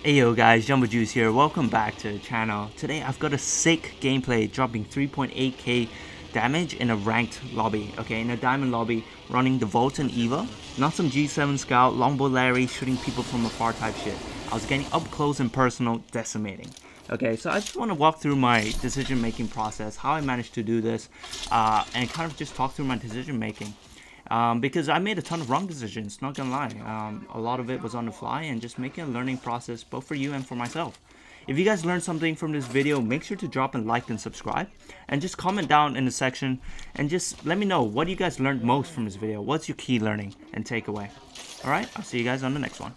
Hey yo guys, Jumbo Juice here. Welcome back to the channel. Today I've got a sick gameplay dropping 3.8k damage in a ranked lobby. Okay, in a diamond lobby running the Volt and Eva. Not some G7 scout, longbow Larry shooting people from afar type shit. I was getting up close and personal, decimating. Okay, so I just want to walk through my decision making process, how I managed to do this, and kind of just talk through my decision making. Because I made a ton of wrong decisions, not gonna lie. A lot of it was on the fly and just making a learning process both for you and for myself. If you guys learned something from this video, make sure to drop a like and subscribe. And just comment down in the section and just let me know what you guys learned most from this video. What's your key learning and takeaway? Alright, I'll see you guys on the next one.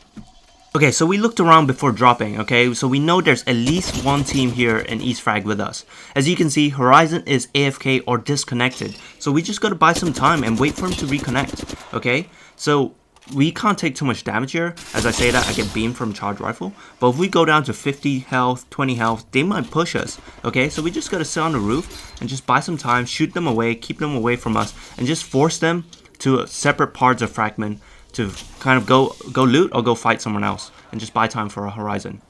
Okay, so we looked around before dropping, okay? So we know there's at least one team here in East Frag with us. As you can see, Horizon is AFK or disconnected. So we just gotta buy some time and wait for him to reconnect, okay? So we can't take too much damage here. As I say that, I get beamed from charge rifle. But if we go down to 50 health, 20 health, they might push us, okay? So we just gotta sit on the roof and just buy some time, shoot them away, keep them away from us, and just force them to separate parts of Fragment to kind of go loot or go fight someone else and just buy time for a Horizon.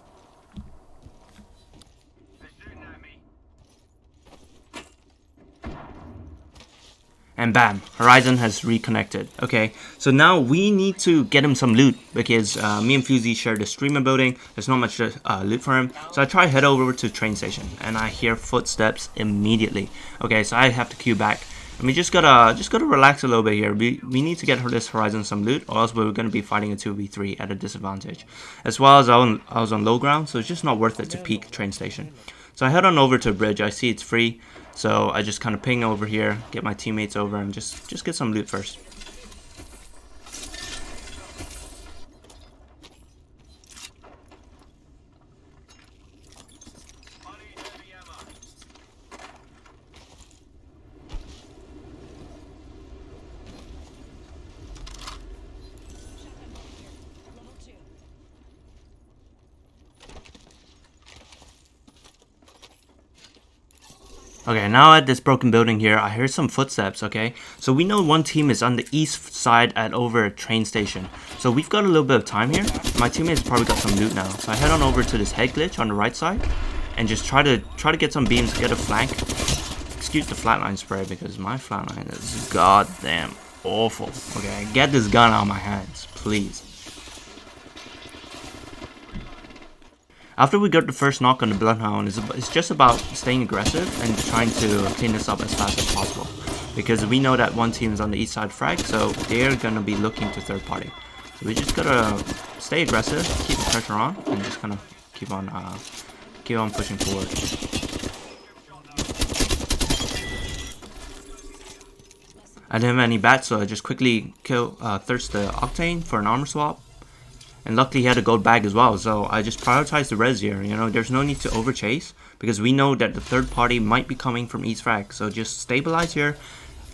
And bam, Horizon has reconnected. Okay, so now we need to get him some loot because me and Fusey share the streamer building. There's not much loot for him. So I try to head over to the train station and I hear footsteps immediately. Okay, so I have to queue back. And we just gotta relax a little bit here. We need to get this Horizon some loot, or else we're gonna be fighting a 2v3 at a disadvantage. As well as I was on low ground, so it's just not worth it to peek train station. So I head on over to the bridge. I see it's free, so I just kind of ping over here, get my teammates over, and just get some loot first. Okay, now at this broken building here, I hear some footsteps, okay? So we know one team is on the east side at over a train station. So we've got a little bit of time here. My teammates probably got some loot now. So I head on over to this head glitch on the right side and just try to get some beams, get a flank. Excuse the flatline spray because my flatline is goddamn awful. Okay, get this gun out of my hands, please. After we got the first knock on the Bloodhound, it's just about staying aggressive and trying to clean this up as fast as possible. Because we know that one team is on the east side frag, so they're going to be looking to third party. So we just gotta stay aggressive, keep the pressure on, and just kind of keep on pushing forward. I didn't have any bats, so I just quickly thirst the Octane for an armor swap. And luckily he had a gold bag as well, so I just prioritized the res here. You know, there's no need to overchase because we know that the third party might be coming from East Frag. So just stabilize here,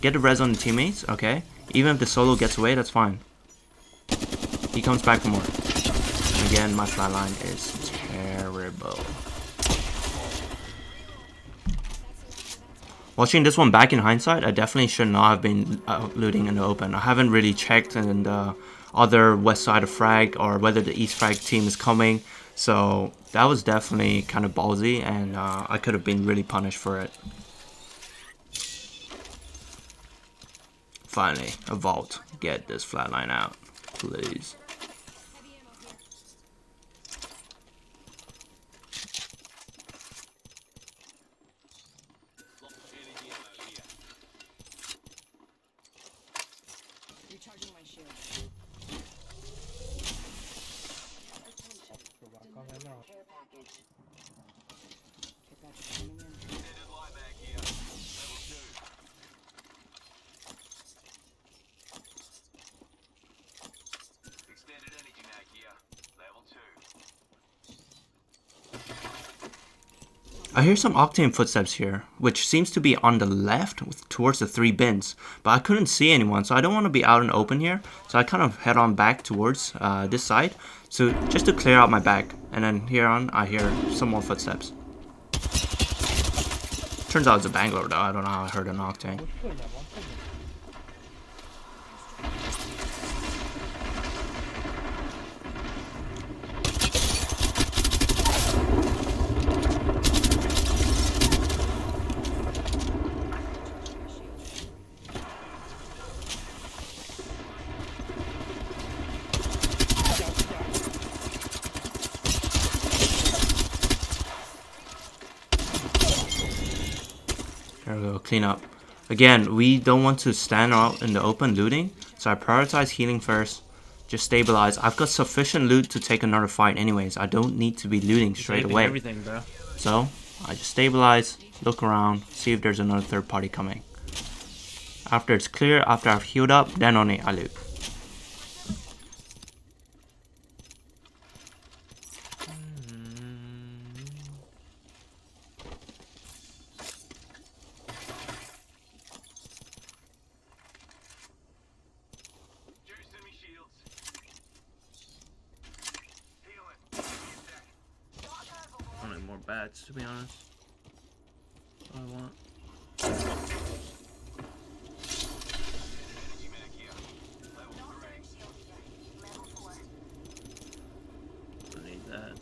get the res on the teammates, okay? Even if the solo gets away, that's fine. He comes back for more. And again, my flatline is terrible. Watching this one back in hindsight, I definitely should not have been looting in the open. I haven't really checked in the other west side of frag or whether the east frag team is coming, so that was definitely kind of ballsy, and I could have been really punished for it. Finally, a vault. Get this flatline out, please. Recharging my shield. Care package. Care package coming in. Extended light back here. Level 2. Extended energy mag here. Level 2. I hear some Octane footsteps here, which seems to be on the left towards the 3 bins, but I couldn't see anyone, so I don't want to be out in the open here, so I kind of head on back towards this side, so just to clear out my back, and then here on I hear some more footsteps. Turns out it's a Bangalore though, I don't know how I heard an Octane. Gotta go clean up. Again, we don't want to stand out in the open looting, so I prioritize healing first. Just stabilize. I've got sufficient loot to take another fight anyways. I don't need to be looting straight away. Everything, bro. So I just stabilize, look around, see if there's another third party coming. After it's clear, after I've healed up, then only I loot. I want more bats, to be honest. That's all I want. I need that.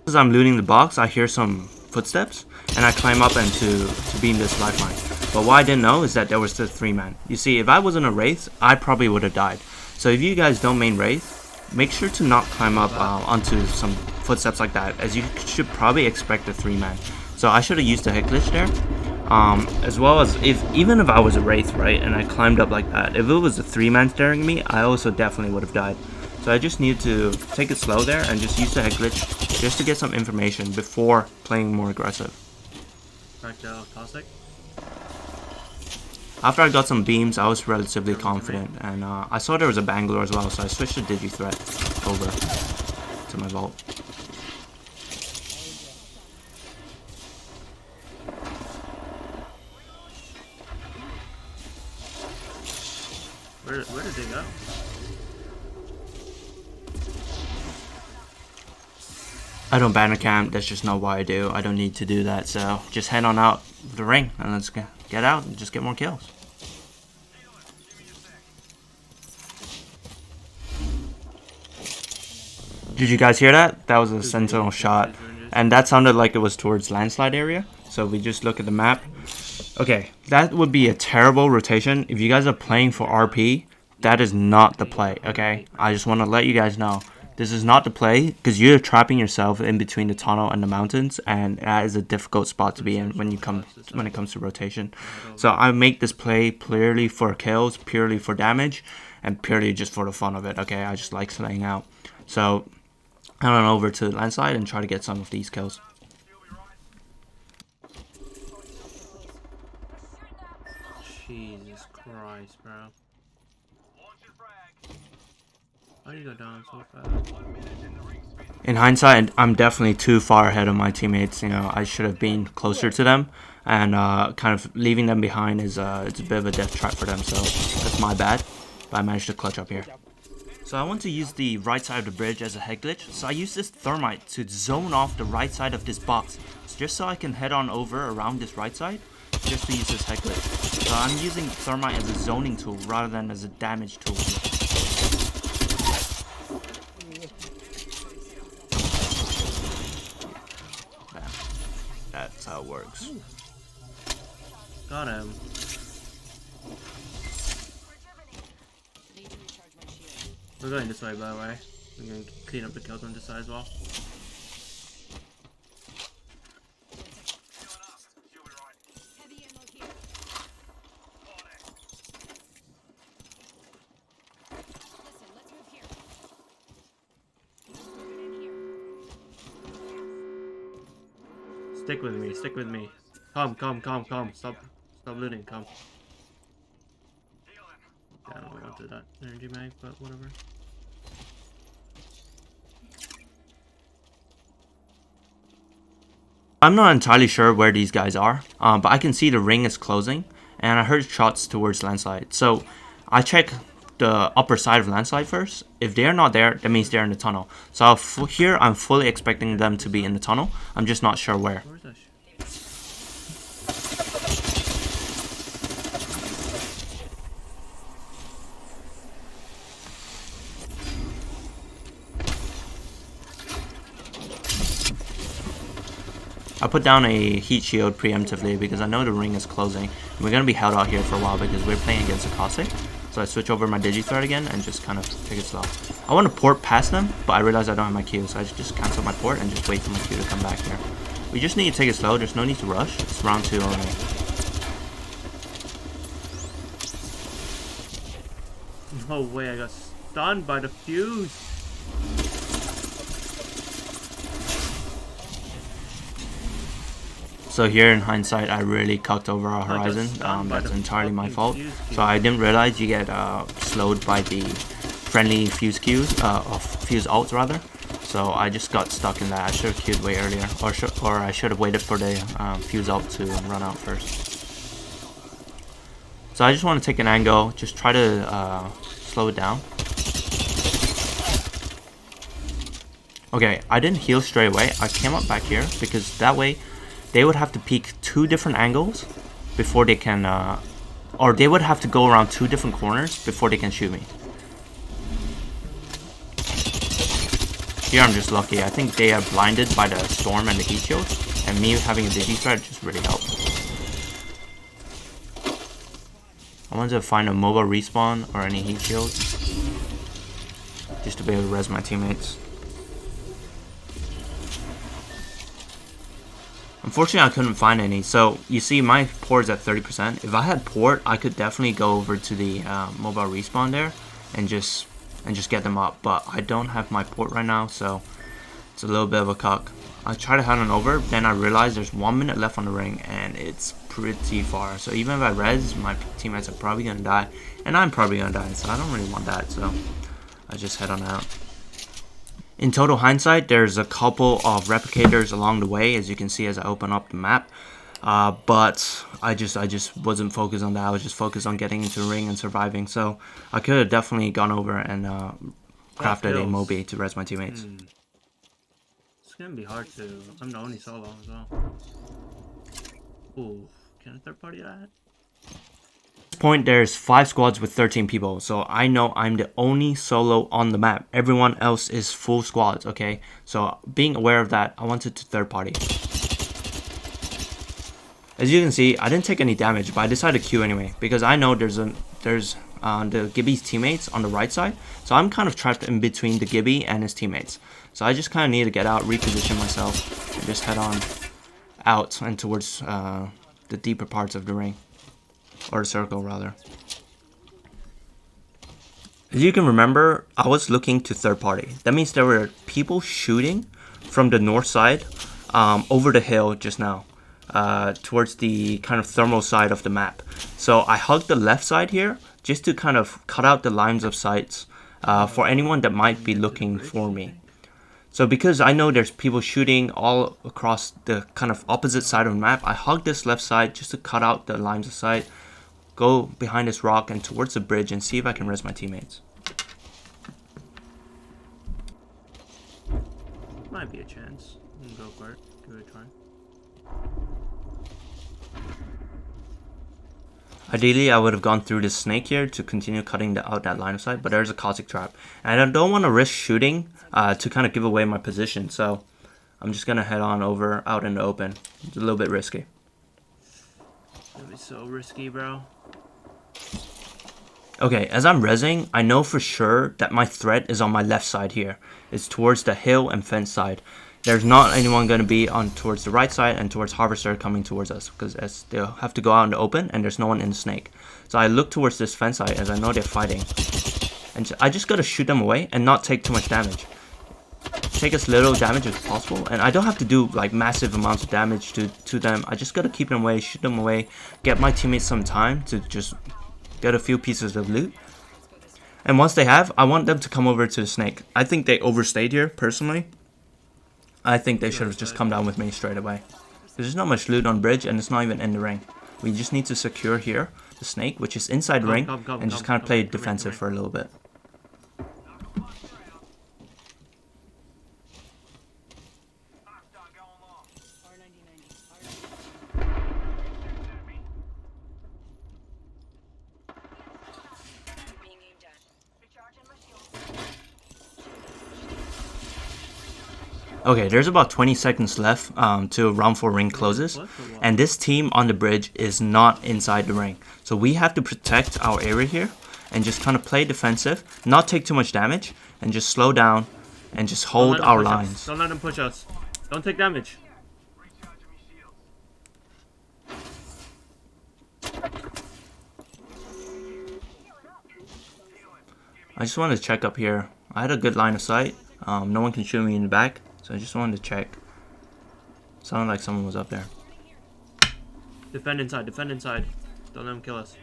As I'm looting the box, I hear some footsteps, and I climb up and to beam this lifeline. But what I didn't know is that there was the 3-man. You see, if I wasn't a Wraith, I probably would have died. So if you guys don't main Wraith, make sure to not climb up onto some footsteps like that, as you should probably expect a 3-man. So I should have used the hit glitch there. As well as even if I was a Wraith, right, and I climbed up like that, if it was a 3-man staring at me, I also definitely would have died. So I just need to take it slow there and just use the hit glitch just to get some information before playing more aggressive. Back to Cossack. After I got some beams, I was relatively confident, and I saw there was a Bangalore as well, so I switched the Digi Threat over to my vault. Where did they go? I don't banner camp, that's just not what I do. I don't need to do that, so just head on out the ring and let's get out and just get more kills. Did you guys hear that? That was a sentinel shot, and that sounded like it was towards landslide area. So we just look at the map. Okay, that would be a terrible rotation. If you guys are playing for RP, that is not the play, okay? I just want to let you guys know. This is not the play, because you're trapping yourself in between the tunnel and the mountains, and that is a difficult spot to be in when it comes to rotation. So I make this play purely for kills, purely for damage, and purely just for the fun of it, okay? I just like slaying out. So head on over to landslide and try to get some of these kills. Jesus Christ, bro. Why do you go down so fast? In hindsight, I'm definitely too far ahead of my teammates. You know, I should have been closer to them, and kind of leaving them behind is it's a bit of a death trap for them. So that's my bad, but I managed to clutch up here. So I want to use the right side of the bridge as a head glitch. So I use this thermite to zone off the right side of this box, just so I can head on over around this right side, just to use this head glitch. So I'm using thermite as a zoning tool rather than as a damage tool. That's how it works. Got him. We're going this way, by the way. We're going to clean up the kills on this side as well. Stick with me, stick with me. Come. Stop looting, come. Yeah, I don't know what to that energy mag, but whatever. I'm not entirely sure where these guys are, but I can see the ring is closing, and I heard shots towards landslide. So I check the upper side of landslide first. If they're not there, that means they're in the tunnel. So here I'm fully expecting them to be in the tunnel. I'm just not sure where. Where's that shit? I put down a heat shield preemptively because I know the ring is closing. And we're going to be held out here for a while because we're playing against a Cossack. So I switch over my Digi Threat again and just kind of take it slow. I want to port past them, but I realize I don't have my Q, so I just cancel my port and just wait for my Q to come back here. We just need to take it slow. There's no need to rush. It's round 2 only. No way, I got stunned by the fuse. So here in hindsight, I really cucked over our horizon. That's entirely my fault. So I didn't realize you get slowed by the friendly fuse queues, fuse ults rather. So I just got stuck in that. I should have queued way earlier, or I should have waited for the fuse ult to run out first. So I just want to take an angle, just try to slow it down. Okay, I didn't heal straight away. I came up back here because that way they would have to peek 2 different angles before they can, or they would have to go around 2 different corners before they can shoot me. Here I'm just lucky. I think they are blinded by the storm and the heat shield, and me having a digi threat just really helped. I wanted to find a mobile respawn or any heat shield just to be able to res my teammates. Unfortunately, I couldn't find any. So you see, my port is at 30%. If I had port, I could definitely go over to the mobile respawn there and just get them up. But I don't have my port right now, so it's a little bit of a cuck. I try to head on over, then I realize there's 1 minute left on the ring, and it's pretty far. So even if I res, my teammates are probably gonna die, and I'm probably gonna die. So I don't really want that. So I just head on out. In total hindsight, there's a couple of replicators along the way, as you can see as I open up the map. But I just wasn't focused on that. I was just focused on getting into the ring and surviving. So I could have definitely gone over and crafted a Mobi to res my teammates. It's gonna be hard to. I'm the only solo as well. Ooh, can a third party that? At this point, there's 5 squads with 13 people, so I know I'm the only solo on the map. Everyone else is full squads, okay? So being aware of that, I wanted to third party. As you can see, I didn't take any damage, but I decided to queue anyway because I know there's the Gibby's teammates on the right side, so I'm kind of trapped in between the Gibby and his teammates. So I just kind of need to get out, reposition myself, and just head on out and towards the deeper parts of the ring. Or circle rather. As you can remember, I was looking to third party. That means there were people shooting from the north side over the hill just now, towards the kind of thermal side of the map. So I hugged the left side here just to kind of cut out the lines of sights for anyone that might be looking for me. So because I know there's people shooting all across the kind of opposite side of the map, I hugged this left side just to cut out the lines of sight, go behind this rock and towards the bridge and see if I can res my teammates. Might be a chance. You can go for it. Give it a try. Ideally, I would have gone through this snake here to continue cutting out that line of sight, but there's a caustic trap. And I don't want to risk shooting to kind of give away my position, so I'm just going to head on over out in the open. It's a little bit risky. It'll be so risky, bro. Okay, as I'm rezzing, I know for sure that my threat is on my left side here. It's towards the hill and fence side. There's not anyone going to be on towards the right side and towards Harvester coming towards us, because they'll have to go out in the open and there's no one in the snake. So I look towards this fence side as I know they're fighting. And I just got to shoot them away and not take too much damage. Take as little damage as possible, and I don't have to do like massive amounts of damage to them. I just got to keep them away, shoot them away, get my teammates some time to just get a few pieces of loot. And once they have, I want them to come over to the snake. I think they overstayed here, personally. I think they should have just come down with me straight away. There's not much loot on bridge, and it's not even in the ring. We just need to secure here the snake, which is inside the ring, and just kind of play defensive for a little bit. Okay, there's about 20 seconds left till round 4 ring closes, and this team on the bridge is not inside the ring. So we have to protect our area here and just kind of play defensive, not take too much damage, and just slow down and just hold our lines. Don't let them push us. Don't take damage. I just wanted to check up here. I had a good line of sight. No one can shoot me in the back, so I just wanted to check. Sounded like someone was up there. Defend inside, defend inside. Don't let him kill us.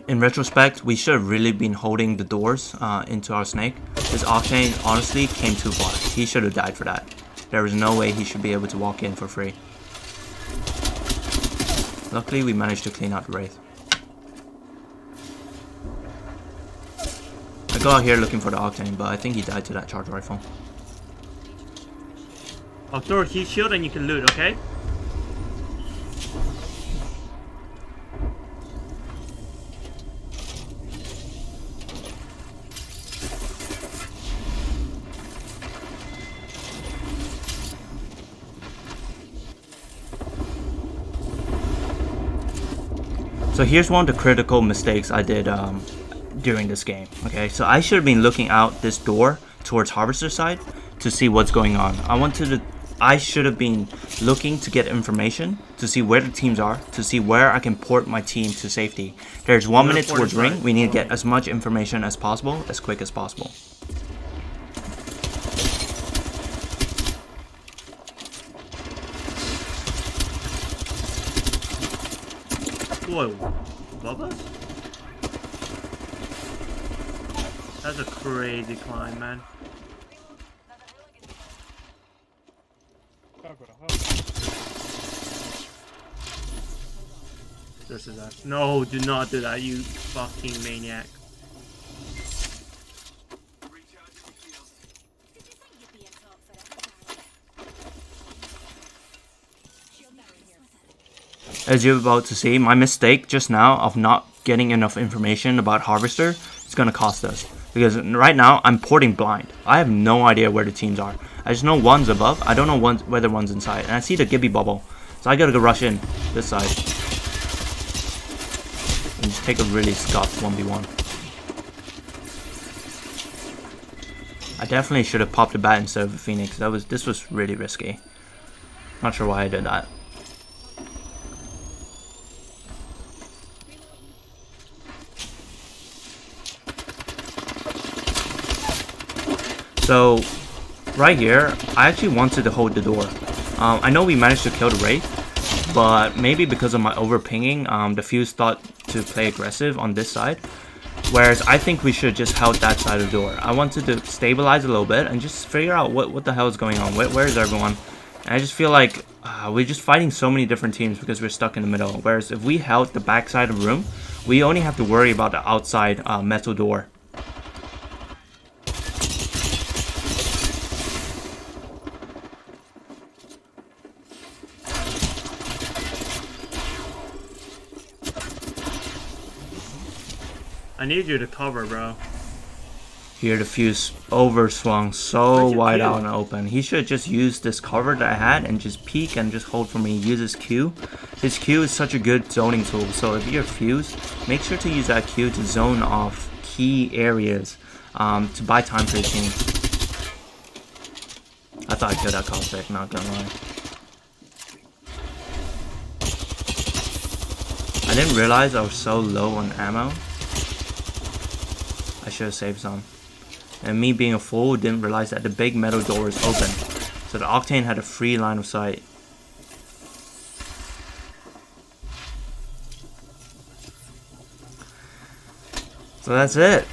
In retrospect, we should have really been holding the doors into our snake. This Octane honestly came too far. He should have died for that. There was no way he should be able to walk in for free. Luckily, we managed to clean out the Wraith. I go out here looking for the Octane, but I think he died to that charge rifle. I'll throw a heat shield and you can loot, okay? So here's one of the critical mistakes I did during this game. Okay, so I should have been looking out this door towards Harvester side to see what's going on. I should have been looking to get information to see where the teams are, to see where I can port my team to safety. There's 1 minute towards ring. We need to get as much information as possible, as quick as possible. Whoa, above us? That's a crazy climb, man. This is that. No, do not do that, you fucking maniac. As you're about to see, my mistake just now of not getting enough information about Harvester is going to cost us. Because right now, I'm porting blind. I have no idea where the teams are. I just know one's above. I don't know whether one's inside. And I see the Gibby bubble. So I gotta go rush in this side. And just take a really scuffed 1v1. I definitely should have popped a bat instead of a Phoenix. This was really risky. Not sure why I did that. So, right here, I actually wanted to hold the door. I know we managed to kill the Wraith, but maybe because of my over-pinging, the Fuse thought to play aggressive on this side. Whereas I think we should just held that side of the door. I wanted to stabilize a little bit and just figure out what the hell is going on. Where is everyone? And I just feel like we're just fighting so many different teams because we're stuck in the middle. Whereas if we held the back side of the room, we only have to worry about the outside metal door. I need you to cover, bro. Here the Fuse overswung so wide out and open. He should just use this cover that I had and just peek and just hold for me. Use his Q. His Q is such a good zoning tool. So if you're Fuse, make sure to use that Q to zone off key areas to buy time for your team. I thought I killed that Caustic, not gonna lie. I didn't realize I was so low on ammo. I should have saved some. And me being a fool didn't realize that the big metal door is open. So the Octane had a free line of sight. So that's it.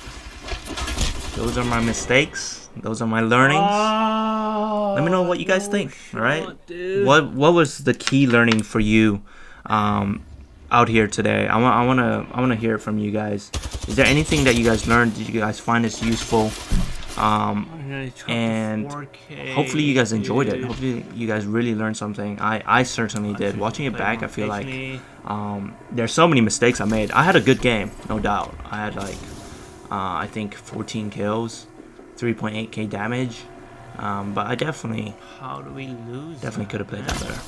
Those are my mistakes. Those are my learnings. Let me know what you guys think. Alright? What was the key learning for you out here today? I wanna hear it from you guys. Is there anything that you guys learned? Did you guys find this useful? And hopefully you guys enjoyed it. Hopefully you guys really learned something. I certainly did. Watching it back, I feel like there's so many mistakes I made. I had a good game, no doubt. I had like I think 14 kills, 3.8k damage. But I definitely could have played that better.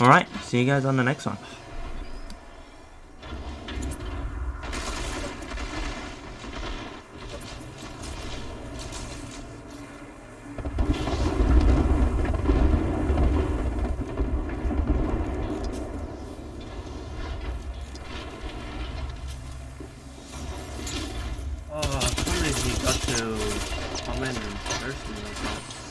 Alright, see you guys on the next one. come in and curse me like that.